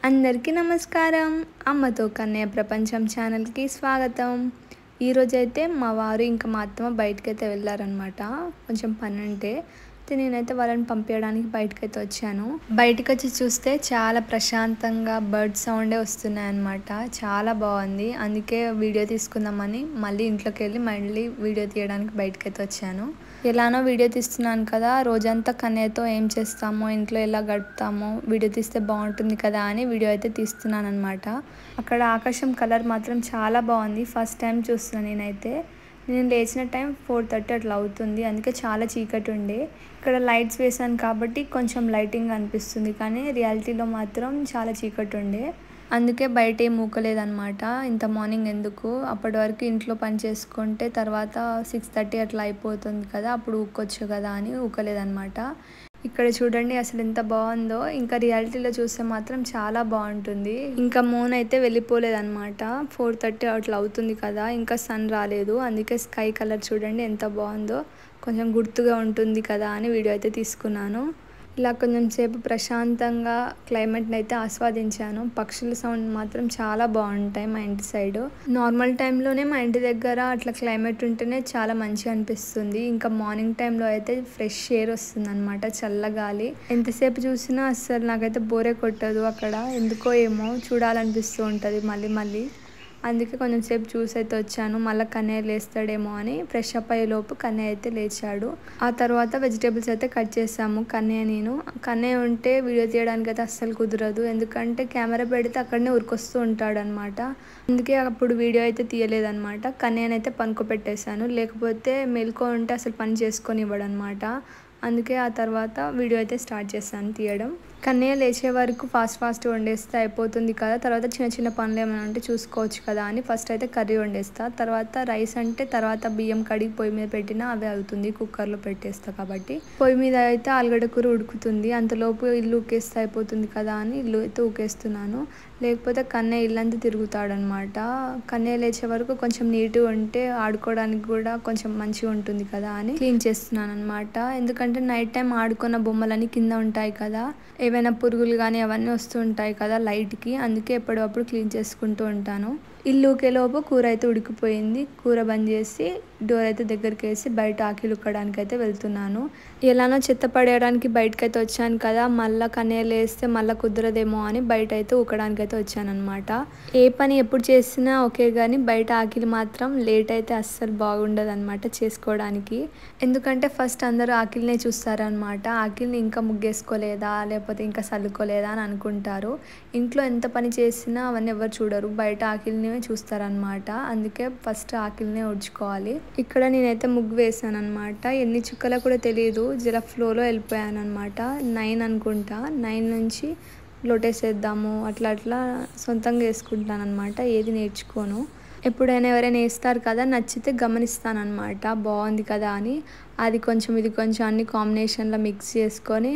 అందరికీ నమస్కారం. అమ్మతో కన్నయ్య ప్రపంచం ఛానల్కి స్వాగతం. ఈరోజైతే మా వారు ఇంకా మా అత్తమ్మ బయటకైతే వెళ్ళారనమాట. కొంచెం పని ఉంటే నేనైతే వాళ్ళని పంపించడానికి బయటకైతే వచ్చాను. బయటకు వచ్చి చూస్తే చాలా ప్రశాంతంగా బర్డ్ సౌండే వస్తున్నాయన్నమాట. చాలా బాగుంది. అందుకే వీడియో తీసుకుందామని మళ్ళీ ఇంట్లోకి వెళ్ళి మళ్ళీ వీడియో తీయడానికి బయటకైతే వచ్చాను. ఎలానో వీడియో తీస్తున్నాను కదా, రోజంతా కన్నయ్యతో ఏం చేస్తామో, ఇంట్లో ఎలా గడుపుతామో వీడియో తీస్తే బాగుంటుంది కదా అని వీడియో అయితే తీస్తున్నాను అనమాట. అక్కడ ఆకాశం కలర్ మాత్రం చాలా బాగుంది. ఫస్ట్ టైం చూస్తున్నాను నేనైతే. నేను లేచిన టైం 4:30 అట్లా అవుతుంది. అందుకే చాలా చీకటి ఉండే. ఇక్కడ లైట్స్ వేసాను కాబట్టి కొంచెం లైటింగ్ అనిపిస్తుంది, కానీ రియాలిటీలో మాత్రం చాలా చీకటి ఉండే. అందుకే బయట ఏం ఊకలేదన్నమాట. ఇంత మార్నింగ్ ఎందుకు, అప్పటి వరకు ఇంట్లో పని చేసుకుంటే తర్వాత 6:30 అట్లా అయిపోతుంది కదా, అప్పుడు ఊక్కొచ్చు కదా అని ఊకలేదన్నమాట. ఇక్కడ చూడండి అసలు ఎంత బాగుందో. ఇంకా రియాలిటీలో చూస్తే మాత్రం చాలా బాగుంటుంది. ఇంకా మూన్ అయితే వెళ్ళిపోలేదన్నమాట. 4:30 అట్లా అవుతుంది కదా, ఇంకా సన్ రాలేదు. అందుకే స్కై కలర్ చూడండి ఎంత బాగుందో. కొంచెం గుర్తుగా ఉంటుంది కదా అని వీడియో అయితే తీసుకున్నాను. ఇలా కొంచెం సేపు ప్రశాంతంగా క్లైమేట్ని అయితే ఆస్వాదించాను. పక్షుల సౌండ్ మాత్రం చాలా బాగుంటాయి మా ఇంటి సైడు. నార్మల్ టైంలోనే మా ఇంటి దగ్గర అట్లా క్లైమేట్ ఉంటేనే చాలా మంచిగా అనిపిస్తుంది. ఇంకా మార్నింగ్ టైంలో అయితే ఫ్రెష్ ఎయిర్ వస్తుంది అనమాట, చల్లగాలి. ఎంతసేపు చూసినా అస్సలు నాకైతే బోరే కొట్టదు. అక్కడ ఎందుకో ఏమో చూడాలనిపిస్తూ ఉంటుంది మళ్ళీ మళ్ళీ. అందుకే కొంచెం సేపు చూసి అయితే వచ్చాను. మళ్ళీ కన్నయ్య లేస్తాడేమో అని ఫ్రెష్ అప్ అయ్యేలోపు కన్నయ్య అయితే లేచాడు. ఆ తర్వాత వెజిటేబుల్స్ అయితే కట్ చేసాము కన్నయ్య నేను. కన్నయ్య ఉంటే వీడియో తీయడానికి అయితే అస్సలు కుదరదు, ఎందుకంటే కెమెరా పెడితే అక్కడనే ఉరికొస్తూ ఉంటాడు అనమాట. అందుకే అప్పుడు వీడియో అయితే తీయలేదన్నమాట. కన్నయ్యనైతే పనుకోబెట్టేశాను, లేకపోతే మెలుకో ఉంటే అసలు పని చేసుకొని ఇవ్వడు అనమాట. అందుకే ఆ తర్వాత వీడియో అయితే స్టార్ట్ చేశాను తీయడం. కన్నయ్య లేచే వరకు ఫాస్ట్ వండేస్తే అయిపోతుంది కదా, తర్వాత చిన్న చిన్న పనులు ఏమైనా ఉంటే చూసుకోవచ్చు కదా అని ఫస్ట్ అయితే కర్రీ వండేస్తా. తర్వాత రైస్ అంటే తర్వాత బియ్యం కడిగి పొయ్యి మీద పెట్టినా అవే అవుతుంది, కుక్కర్లో పెట్టేస్తా కాబట్టి. పొయ్యి మీద అయితే ఆలుగడ్డ కూర ఉడుకుతుంది, అంతలోపు ఇల్లు ఊకేస్తే అయిపోతుంది కదా అని ఇల్లు అయితే ఊకేస్తున్నాను. లేకపోతే కన్నయ్య ఇల్లంతా తిరుగుతాడనమాట. కన్నయ్య లేచే వరకు కొంచెం నీట్గా ఉంటే ఆడుకోవడానికి కూడా కొంచెం మంచిగా ఉంటుంది కదా అని క్లీన్ చేస్తున్నాను అనమాట. ఎందుకంటే నైట్ టైం ఆడుకున్న బొమ్మలన్నీ కింద ఉంటాయి కదా, ఏవైనా పురుగులు కానీ అవన్నీ వస్తూ ఉంటాయి కదా లైట్కి. అందుకే ఎప్పటికప్పుడు క్లీన్ చేసుకుంటూ ఉంటాను. ఇల్లు ఊకేలోపు కూర అయితే ఉడికిపోయింది. కూర బంద్ చేసి డోర్ అయితే దగ్గరికి వేసి బయట ఆకిలి ఉక్కడానికి అయితే వెళ్తున్నాను. ఎలానో చెత్త పడేయడానికి బయటకైతే వచ్చాను కదా, మళ్ళీ కన్నయ్య లేస్తే మళ్ళీ కుదరదేమో అని బయట అయితే ఊకడానికి అయితే వచ్చానమాట. ఏ పని ఎప్పుడు చేసినా ఓకే, కానీ బయట ఆకిలి మాత్రం లేట్ అయితే అస్సలు బాగుండదు అనమాట చేసుకోవడానికి. ఎందుకంటే ఫస్ట్ అందరూ ఆకిలినే చూస్తారనమాట. ఆకిలిని ఇంకా ముగ్గేసుకోలేదా లేకపోతే ఇంకా చల్లుకోలేదా అని అనుకుంటారు. ఇంట్లో ఎంత పని చేసినా అవన్నీ ఎవరు చూడరు, బయట ఆకిలిని చూస్తారనమాట. అందుకే ఫస్ట్ ఆకిలినే ఉడ్చుకోవాలి. ఇక్కడ నేనైతే ముగ్గు వేసాను అనమాట. ఎన్ని చుక్కలో కూడా తెలియదు, జర ఫ్లోలో వెళ్ళిపోయాను అనమాట. 9 అనుకుంటా. 9 నుంచి లోటస్ వేద్దాము అట్లా సొంతంగా వేసుకుంటాను అనమాట. ఏది నేర్చుకోను. ఎప్పుడైనా ఎవరైనా వేస్తారు కదా, నచ్చితే గమనిస్తానమాట బాగుంది కదా అని. అది కొంచెం ఇది కొంచెం అన్ని కాంబినేషన్లో మిక్స్ చేసుకొని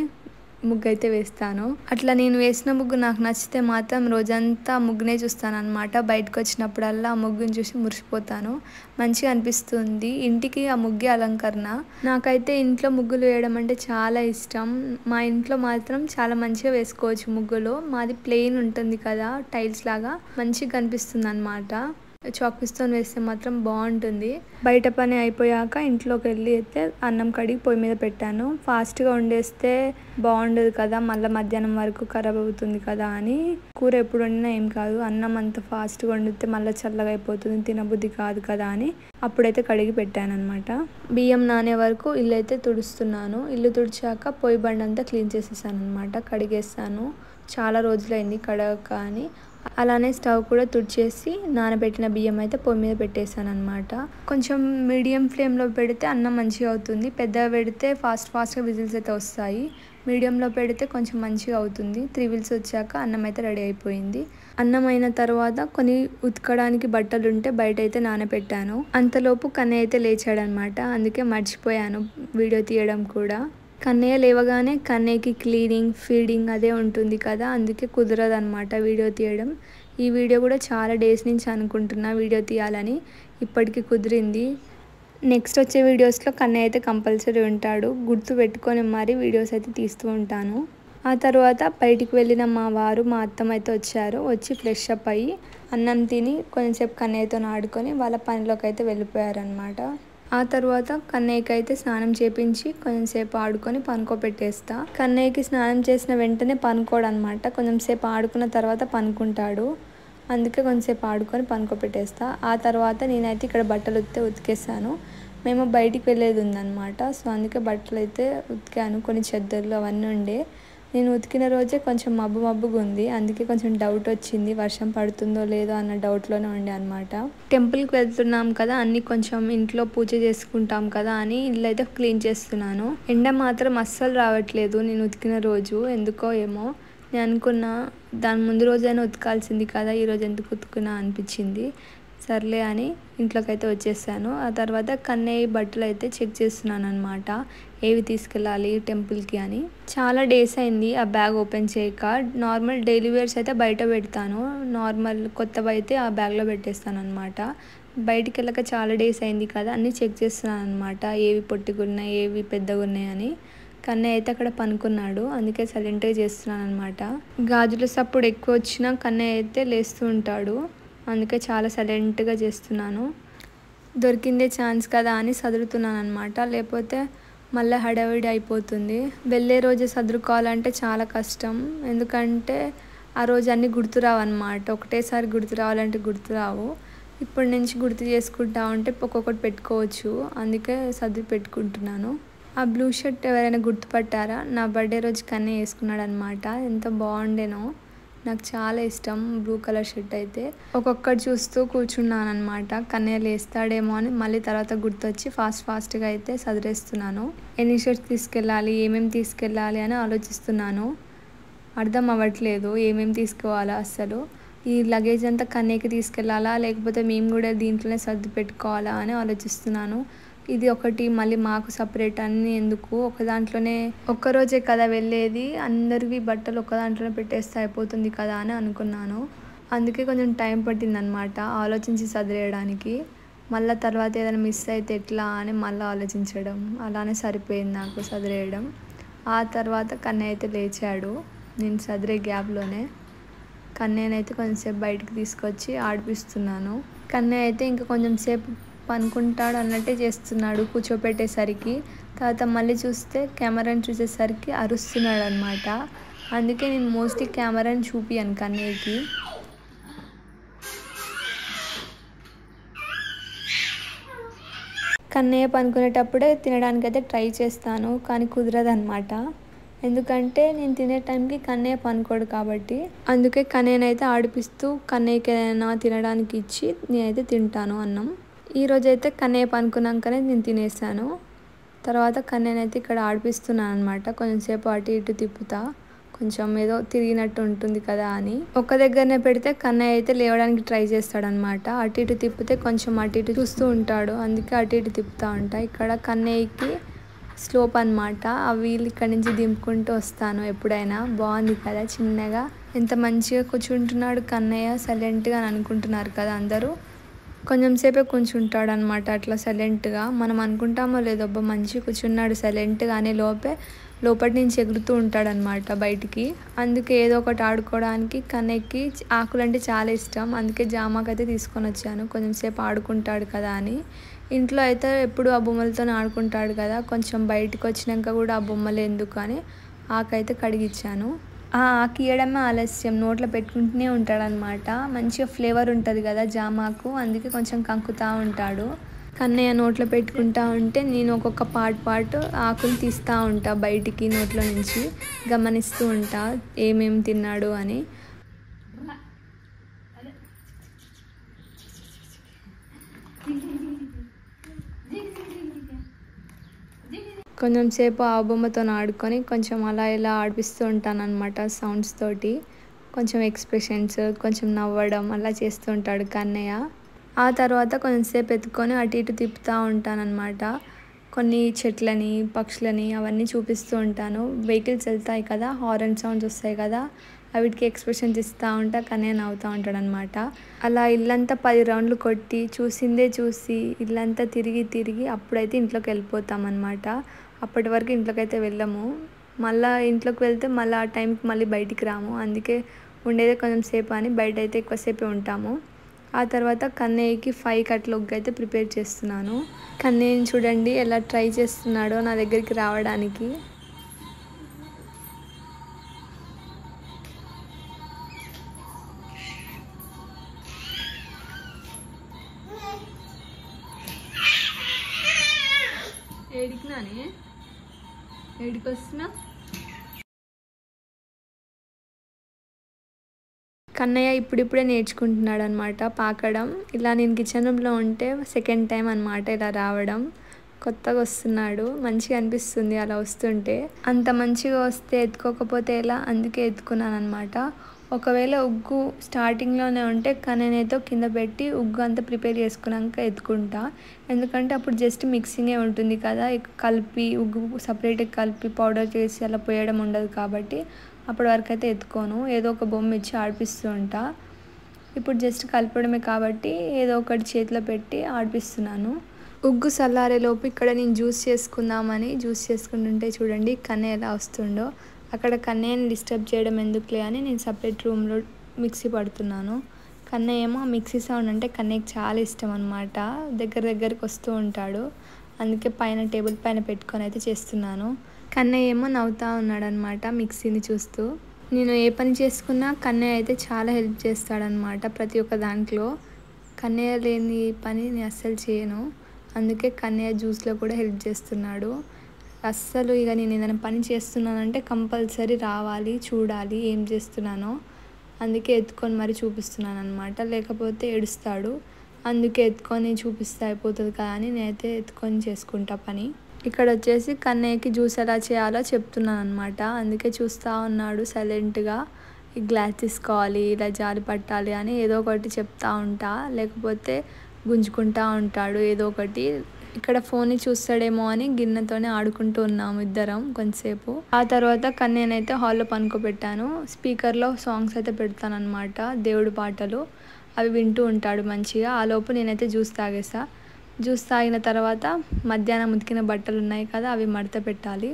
ముగ్గు అయితే వేస్తాను. అట్లా నేను వేసిన ముగ్గు నాకు నచ్చితే మాత్రం రోజంతా ముగ్గునే చూస్తాను అనమాట. బయటకు వచ్చినప్పుడల్లా ఆ ముగ్గుని చూసి మురిసిపోతాను. మంచిగా అనిపిస్తుంది. ఇంటికి ఆ ముగ్గే అలంకరణ. నాకైతే ఇంట్లో ముగ్గులు వేయడం అంటే చాలా ఇష్టం. మా ఇంట్లో మాత్రం చాలా మంచిగా వేసుకోవచ్చు ముగ్గులు. మాది ప్లెయిన్ ఉంటుంది కదా, టైల్స్ లాగా మంచిగా కనిపిస్తుంది అనమాట. చాక్పీస్తో వేస్తే మాత్రం బాగుంటుంది. బయట పని అయిపోయాక ఇంట్లోకి వెళ్ళి అయితే అన్నం కడిగి పొయ్యి మీద పెట్టాను. ఫాస్ట్గా వండేస్తే బాగుండదు కదా, మళ్ళీ మధ్యాహ్నం వరకు ఖరాబ్ అవుతుంది కదా అని. కూర ఎప్పుడు వండినా ఏం కాదు, అన్నం అంత ఫాస్ట్గా వండితే మళ్ళీ చల్లగా అయిపోతుంది, తినబుద్ధి కాదు కదా అని అప్పుడైతే కడిగి పెట్టాను అనమాట. బియ్యం నానే వరకు ఇల్లు అయితే తుడుస్తున్నాను. ఇల్లు తుడిచాక పొయ్యి బండి అంతా క్లీన్ చేసేసాను అనమాట. కడిగేస్తాను, చాలా రోజులైంది కడగక అని. అలానే స్టవ్ కూడా తుడిచేసి నానబెట్టిన బియ్యం అయితే పొయ్యి మీద పెట్టేశాను అనమాట. కొంచెం మీడియం ఫ్లేమ్లో పెడితే అన్నం మంచిగా అవుతుంది. పెద్దగా పెడితే ఫాస్ట్గా విజిల్స్ అయితే వస్తాయి. మీడియంలో పెడితే కొంచెం మంచిగా అవుతుంది. 3 విజిల్స్ వచ్చాక అన్నం అయితే రెడీ అయిపోయింది. అన్నం అయిన తర్వాత కొన్ని ఉతకడానికి బట్టలు ఉంటే బయట అయితే నానబెట్టాను. అంతలోపు కన్నయ్య అయితే లేచాడనమాట. అందుకే మర్చిపోయాను వీడియో తీయడం కూడా. కన్నయ్య లేవగానే కన్నయ్యకి క్లీనింగ్ ఫీడింగ్ అదే ఉంటుంది కదా, అందుకే కుదరదనమాట వీడియో తీయడం. ఈ వీడియో కూడా చాలా డేస్ నుంచి అనుకుంటున్నా వీడియో తీయాలని, ఇప్పటికి కుదిరింది. నెక్స్ట్ వచ్చే వీడియోస్లో కన్నయ్య అయితే కంపల్సరీ ఉంటాడు. గుర్తు పెట్టుకొని మరి వీడియోస్ అయితే తీస్తూ ఉంటాను. ఆ తర్వాత బయటికి వెళ్ళిన మా వారు మా అత్తమ్మ అయితే వచ్చారు. వచ్చి ఫ్రెష్ అప్ అయ్యి అన్నం తిని కొంచెంసేపు కన్నయ్యతో ఆడుకొని వాళ్ళ పనిలోకి అయితే వెళ్ళిపోయారనమాట. ఆ తర్వాత కన్నయ్యకి అయితే స్నానం చేపించి కొంచెంసేపు ఆడుకొని పనుకోబెట్టేస్తా. కన్నయ్యకి స్నానం చేసిన వెంటనే పనుకోడు అనమాట. కొంచెంసేపు ఆడుకున్న తర్వాత పనుకుంటాడు. అందుకే కొంచెంసేపు ఆడుకొని పనుకోబెట్టేస్తా. ఆ తర్వాత నేనైతే ఇక్కడ బట్టలు ఉతికేసాను. మేము బయటికి వెళ్ళేది ఉందన్నమాట. సో అందుకే బట్టలు అయితే ఉతికాను. కొన్ని చెద్దర్లు అవన్నీ ఉండే. నేను ఉతికిన రోజే కొంచెం మబ్బుగా ఉంది. అందుకే కొంచెం డౌట్ వచ్చింది, వర్షం పడుతుందో లేదో అన్న డౌట్లోనే ఉండే అనమాట. టెంపుల్కి వెళ్తున్నాం కదా, అన్నీ కొంచెం ఇంట్లో పూజ చేసుకుంటాం కదా అని ఇల్లు అయితే క్లీన్ చేస్తున్నాను. ఎండ మాత్రం అస్సలు రావట్లేదు నేను ఉతికిన రోజు. ఎందుకో ఏమో నేను అనుకున్నా దాని ముందు రోజైనా ఉతకాల్సింది కదా, ఈరోజు ఎందుకు ఉతుకున్నా అనిపించింది. సర్లే అని ఇంట్లోకి అయితే వచ్చేసాను. ఆ తర్వాత కన్నయ్య బట్టలు అయితే చెక్ చేస్తున్నాను అనమాట, ఏవి తీసుకెళ్ళాలి టెంపుల్కి అని. చాలా డేస్ అయింది ఆ బ్యాగ్ ఓపెన్ చేయక. నార్మల్ డైలీ వేర్స్ అయితే బయట పెడతాను, నార్మల్ కొత్తవి అయితే ఆ బ్యాగ్లో పెట్టేస్తాను అనమాట. బయటికి వెళ్ళక చాలా డేస్ అయింది కదా, అన్నీ చెక్ చేస్తున్నాను అనమాట, ఏవి పొట్టిగా ఉన్నాయి ఏవి పెద్దగా ఉన్నాయి అని. కన్నయ్య అయితే అక్కడ పనుకున్నాడు, అందుకే సైలెంట్గా చేస్తున్నాను అనమాట. గాజుల సప్పుడు ఎక్కువ వచ్చినా కన్నయ్య అయితే లేస్తూ ఉంటాడు, అందుకే చాలా సైలెంట్గా చేస్తున్నాను. దొరికిందే ఛాన్స్ కదా అని సదురుతున్నాను అనమాట, లేకపోతే మళ్ళీ హడావిడి అయిపోతుంది. వెళ్ళే రోజు సదురుకోవాలంటే చాలా కష్టం, ఎందుకంటే ఆ రోజు అన్నీ గుర్తురావు అనమాట. ఒకటేసారి గుర్తు రావాలంటే గుర్తురావు. ఇప్పటి నుంచి గుర్తు చేసుకుంటా ఉంటే ఒక్కొక్కటి పెట్టుకోవచ్చు, అందుకే సర్ది పెట్టుకుంటున్నాను. ఆ బ్లూ షర్ట్ ఎవరైనా గుర్తుపట్టారా? నా బర్త్డే రోజు కన్నయ్య వేసుకున్నాడు అనమాట. ఎంత బాగుండేనో, నాకు చాలా ఇష్టం బ్లూ కలర్ షర్ట్ అయితే. ఒక్కొక్కటి చూస్తూ కూర్చున్నాను అనమాట, కన్నయ్య లేస్తాడేమో అని. మళ్ళీ తర్వాత గుర్తొచ్చి ఫాస్ట్గా అయితే సదిరేస్తున్నాను. ఎన్ని షర్ట్స్ తీసుకెళ్ళాలి, ఏమేమి తీసుకెళ్ళాలి అని ఆలోచిస్తున్నాను. అర్థం అవ్వట్లేదు ఏమేమి తీసుకోవాలా అసలు. ఈ లగేజ్ అంతా కన్నయ్యకి తీసుకెళ్ళాలా, లేకపోతే మేము కూడా దీంట్లోనే సర్ది పెట్టుకోవాలా అని ఆలోచిస్తున్నాను. ఇది ఒకటి, మళ్ళీ మాకు సపరేట్ అన్నీ ఎందుకు, ఒక దాంట్లోనే ఒక్కరోజే కదా వెళ్ళేది, అందరివి బట్టలు ఒక దాంట్లోనే పెట్టేస్తే అయిపోతుంది కదా అని అనుకున్నాను. అందుకే కొంచెం టైం పట్టిందనమాట ఆలోచించి సదిరేయడానికి. మళ్ళీ తర్వాత ఏదైనా మిస్ అయితే ఎట్లా అని మళ్ళీ ఆలోచించడం, అలానే సరిపోయింది నాకు సదిరేయడం. ఆ తర్వాత కన్నయ్య అయితే లేచాడు నేను సదిరే గ్యాప్లోనే. కన్నయ్యనైతే కొంచెంసేపు బయటకు తీసుకొచ్చి ఆడిపిస్తున్నాను. కన్నయ్య అయితే ఇంకా కొంచెం సేపు పనుకుంటాడు అన్నట్టే చేస్తున్నాడు కూర్చోపెట్టేసరికి. తర్వాత మళ్ళీ చూస్తే కెమెరాని చూసేసరికి అరుస్తున్నాడు అనమాట. అందుకే నేను మోస్ట్లీ కెమెరాని చూపియను కన్నయ్యకి. కన్నయ్య పనుకునేటప్పుడే తినడానికైతే ట్రై చేస్తాను, కానీ కుదరదు అనమాట. ఎందుకంటే నేను తినే టైంకి కన్నయ్య పనుకోడు కాబట్టి. అందుకే కన్నయ్యనైతే ఆడిపిస్తూ కన్నయ్యకి ఏదైనా తినడానికి ఇచ్చి నేనైతే తింటాను అన్నం. ఈరోజైతే కన్నయ్య పనుకున్నాకనే నేను తినేసాను. తర్వాత కన్నయ్యనైతే ఇక్కడ ఆడిపిస్తున్నాను అనమాట. కొంచెంసేపు అటు ఇటు తిప్పుతా, కొంచెం ఏదో తిరిగినట్టు ఉంటుంది కదా అని. ఒక్క దగ్గరనే పెడితే కన్నయ్య అయితే లేవడానికి ట్రై చేస్తాడనమాట. అటు ఇటు తిప్పితే కొంచెం అటు ఇటు చూస్తూ ఉంటాడు, అందుకే అటు ఇటు తిప్పుతూ ఉంటా. ఇక్కడ కన్నయ్యకి స్లోప్ అనమాట, ఆ వీల్ ఇక్కడ నుంచి దింపుకుంటూ వస్తాను ఎప్పుడైనా. బాగుంది కదా చిన్నగా, ఎంత మంచిగా కూర్చుంటున్నాడు కన్నయ్య సైలెంట్గా అని అనుకుంటున్నారు కదా అందరూ. కొంచెం సేపే కూర్చుంటాడు అనమాట అట్లా సైలెంట్గా. మనం అనుకుంటామో లేదో అబ్బా మంచిగా కూర్చున్నాడు సైలెంట్గా అనే లోపటి నుంచి ఎగురుతూ ఉంటాడనమాట బయటికి. అందుకే ఏదో ఒకటి ఆడుకోవడానికి. కన్నయ్యకి ఆకులు అంటే చాలా ఇష్టం, అందుకే జామాకైతే తీసుకొని వచ్చాను, కొంచెం సేపు ఆడుకుంటాడు కదా అని. ఇంట్లో అయితే ఎప్పుడు ఆ బొమ్మలతో ఆడుకుంటాడు కదా, కొంచెం బయటకు వచ్చినాక కూడా ఆ బొమ్మలు ఎందుకు అని ఆకైతే కడిగిచ్చాను. ఆ ఆకు ఇవ్వడమే ఆలస్యం, నోట్లో పెట్టుకుంటూనే ఉంటాడనమాట. మంచిగా ఫ్లేవర్ ఉంటుంది కదా జామాకు, అందుకే కొంచెం కంకుతూ ఉంటాడు. కన్నయ్య నోట్లో పెట్టుకుంటా ఉంటే నేను ఒక్కొక్క పార్ట్ ఆకులు తీస్తూ ఉంటా బయటికి నోట్లో నుంచి, గమనిస్తూ ఉంటా ఏమేమి తిన్నాడు అని. కొంచెం సేపు ఆ బొమ్మతో ఆడుకొని కొంచెం అలా ఇలా ఆడిపిస్తూ ఉంటాను అనమాట సౌండ్స్ తోటి. కొంచెం ఎక్స్ప్రెషన్స్, కొంచెం నవ్వడం అలా చేస్తూ ఉంటాడు కన్నయ్య. ఆ తర్వాత కొంచెంసేపు ఎత్తుకొని అటు ఇటు తిప్పుతూ ఉంటానన్నమాట. కొన్ని చెట్లని, పక్షులని అవన్నీ చూపిస్తూ ఉంటాను. వెహికల్స్ వెళ్తాయి కదా, హారన్ సౌండ్స్ వస్తాయి కదా, వీటికి ఎక్స్ప్రెషన్స్ ఇస్తూ ఉంటా, కన్నయ్య నవ్వుతూ ఉంటాడనమాట. అలా ఇల్లంతా 10 రౌండ్లు కొట్టి చూసిందే చూసి ఇల్లంతా తిరిగి అప్పుడైతే ఇంట్లోకి వెళ్ళిపోతామన్నమాట. అప్పటి వరకు ఇంట్లోకి అయితే వెళ్ళము. మళ్ళీ ఇంట్లోకి వెళ్తే మళ్ళీ ఆ టైంకి మళ్ళీ బయటికి రాము. అందుకే ఉండేదే కొంచెం సేపు అని బయట అయితే ఎక్కువసేపే ఉంటాము. ఆ తర్వాత కన్నయ్యకి 5 కట్ల ఉగ్గు అయితే ప్రిపేర్ చేస్తున్నాను. కన్నయ్యని చూడండి ఎలా ట్రై చేస్తున్నాడో నా దగ్గరికి రావడానికి. ఏడికి వస్తున్నా కన్నయ్య ఇప్పుడిప్పుడే నేర్చుకుంటున్నాడు అనమాట పాకడం. ఇలా నేను కిచెన్ రూమ్లో ఉంటే సెకండ్ టైం అనమాట ఇలా రావడం. కొత్తగా వస్తున్నాడు, మంచిగా అనిపిస్తుంది అలా వస్తుంటే. అంత మంచిగా వస్తే ఎత్తుకోకపోతే ఎలా, అందుకే ఎత్తుకున్నాను అనమాట. ఒకవేళ ఉగ్గు స్టార్టింగ్లోనే ఉంటే కన్నయ్యతో కింద పెట్టి ఉగ్గు అంతా ప్రిపేర్ చేసుకున్నాక ఎత్తుకుంటా. ఎందుకంటే అప్పుడు జస్ట్ మిక్సింగే ఉంటుంది కదా, కలిపి ఉగ్గు సపరేట్గా కలిపి పౌడర్ చేసి అలా పోయడం ఉండదు కాబట్టి అప్పటి వరకు అయితే ఎత్తుకోను. ఏదో ఒక బొమ్మ ఇచ్చి ఆడిపిస్తూ ఉంటా. ఇప్పుడు జస్ట్ కలపడమే కాబట్టి ఏదో ఒకటి చేతిలో పెట్టి ఆడిపిస్తున్నాను. ఉగ్గు చల్లారేలోపు ఇక్కడ నేను జ్యూస్ చేసుకుందామని జ్యూస్ చేసుకుంటుంటే చూడండి కన్నయ్య ఎలా వస్తుండో. అక్కడ కన్నయ్యని డిస్టర్బ్ చేయడం ఎందుకులే అని నేను సపరేట్ రూమ్లో మిక్సీ పడుతున్నాను. కన్నయ్య ఏమో మిక్సీ సౌండ్ అంటే కన్నయ్యకి చాలా ఇష్టం అనమాట. దగ్గరికి వస్తూ ఉంటాడు. అందుకే పైన టేబుల్ పైన పెట్టుకొని అయితే చేస్తున్నాను. కన్నయ్య ఏమో నవ్వుతూ ఉన్నాడనమాట మిక్సీని చూస్తూ. నేను ఏ పని చేసుకున్నా కన్నయ్య అయితే చాలా హెల్ప్ చేస్తాడనమాట ప్రతి ఒక్క దాంట్లో. కన్నయ్య లేని పని నేను అస్సలు చేయను. అందుకే కన్నయ్య జ్యూస్లో కూడా హెల్ప్ చేస్తున్నాడు. అస్సలు ఇక నేను ఏదైనా పని చేస్తున్నానంటే కంపల్సరీ రావాలి, చూడాలి ఏం చేస్తున్నానో. అందుకే ఎత్తుకొని మరి చూపిస్తున్నాను అనమాట, లేకపోతే ఏడుస్తాడు. అందుకే ఎత్తుకొని చూపిస్తే అయిపోతుంది కదా అని నేనైతే ఎత్తుకొని చేసుకుంటా పని. ఇక్కడ వచ్చేసి కన్నయ్యకి జ్యూస్ ఎలా చేయాలో చెప్తున్నాను అనమాట. అందుకే చూస్తూ ఉన్నాడు సైలెంట్గా. ఈ గ్లాస్ తీసుకోవాలి, ఇలా జాలి పట్టాలి అని ఏదో ఒకటి చెప్తా ఉంటా, లేకపోతే గుంజుకుంటూ ఉంటాడు ఏదో ఒకటి. ఇక్కడ ఫోన్ చూస్తాడేమో అని గిన్నెతోనే ఆడుకుంటూ ఉన్నాము ఇద్దరం కొంతసేపు. ఆ తర్వాత కన్నయ్యనైతే హాల్లో పనుకోబెట్టాను. స్పీకర్లో సాంగ్స్ అయితే పెడతానమాట, దేవుడి పాటలు. అవి వింటూ ఉంటాడు మంచిగా. ఆ లోపు నేనైతే జ్యూస్ తాగేసా. జ్యూస్ తాగిన తర్వాత మధ్యాహ్నం ఉతికిన బట్టలు ఉన్నాయి కదా, అవి మడత పెట్టాలి.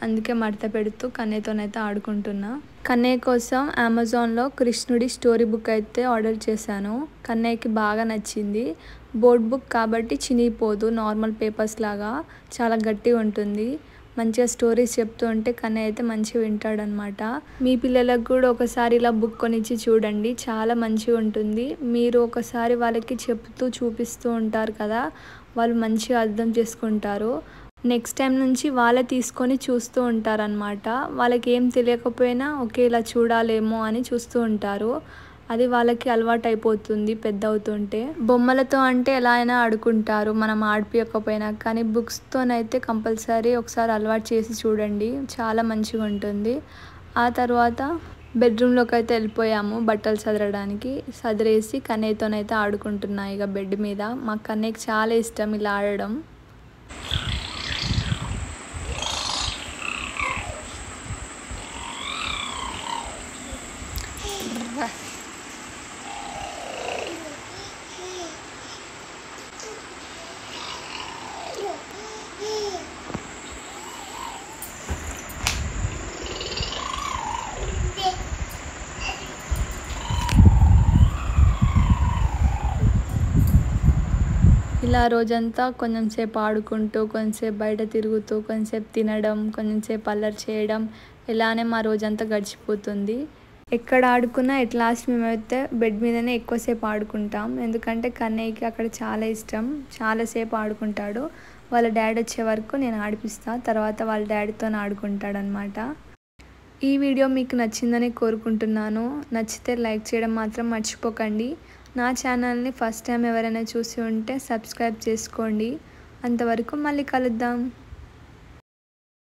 అందుకే మడత పెడుతూ కన్నయ్యతోనైతే ఆడుకుంటున్నా. కన్నయ్య కోసం అమెజాన్లో కృష్ణుడి స్టోరీ బుక్ అయితే ఆర్డర్ చేశాను. కన్నయ్యకి బాగా నచ్చింది. బోర్డ్ బుక్ కాబట్టి చినిగిపోదు, నార్మల్ పేపర్స్ లాగా చాలా గట్టిగా ఉంటుంది. మంచిగా స్టోరీస్ చెప్తూ ఉంటే కన్నయ్య అయితే మంచిగా వింటాడనమాట. మీ పిల్లలకు కూడా ఒకసారి ఇలా బుక్ కొనిచ్చి చూడండి, చాలా మంచిగా ఉంటుంది. మీరు ఒకసారి వాళ్ళకి చెప్తూ చూపిస్తూ ఉంటారు కదా, వాళ్ళు మంచిగా అర్థం చేసుకుంటారు. నెక్స్ట్ టైం నుంచి వాళ్ళే తీసుకొని చూస్తూ ఉంటారనమాట. వాళ్ళకి ఏం తెలియకపోయినా ఓకే ఇలా చూడాలేమో అని చూస్తూ ఉంటారు. అది వాళ్ళకి అలవాటు అయిపోతుంది పెద్ద అవుతుంటే. బొమ్మలతో అంటే ఎలా అయినా ఆడుకుంటారు మనం ఆడిపియకపోయినా, కానీ బుక్స్తోనైతే కంపల్సరీ ఒకసారి అలవాటు చేసి చూడండి, చాలా మంచిగా ఉంటుంది. ఆ తర్వాత బెడ్రూమ్లోకి అయితే వెళ్ళిపోయాము బట్టలు సదరడానికి. సదిరేసి కన్నయ్యతోనైతే ఆడుకుంటున్నా ఇక బెడ్ మీద. మా కన్నయ్యకి చాలా ఇష్టం ఇలా ఆడడం. ఇలా రోజంతా కొంచెంసేపు ఆడుకుంటూ, కొంచెంసేపు బయట తిరుగుతూ, కొంచెంసేపు తినడం, కొంచెంసేపు అల్లరి చేయడం, ఇలానే మా రోజంతా గడిచిపోతుంది. ఎక్కడ ఆడుకున్నా ఎట్ లాస్ట్ మేమైతే బెడ్ మీదనే ఎక్కువసేపు ఆడుకుంటాం. ఎందుకంటే కన్నయ్యకి అక్కడ చాలా ఇష్టం, చాలాసేపు ఆడుకుంటాడు. వాళ్ళ డాడీ వచ్చే వరకు నేను ఆడిపిస్తా, తర్వాత వాళ్ళ డాడీతో ఆడుకుంటాడనమాట. ఈ వీడియో మీకు నచ్చిందని కోరుకుంటున్నాను. నచ్చితే లైక్ చేయడం మాత్రం మర్చిపోకండి. నా ఛానల్ని ఫస్ట్ టైం ఎవరైనా చూసి ఉంటే సబ్స్క్రైబ్ చేసుకోండి. అంతవరకు మళ్ళీ కలుద్దాం.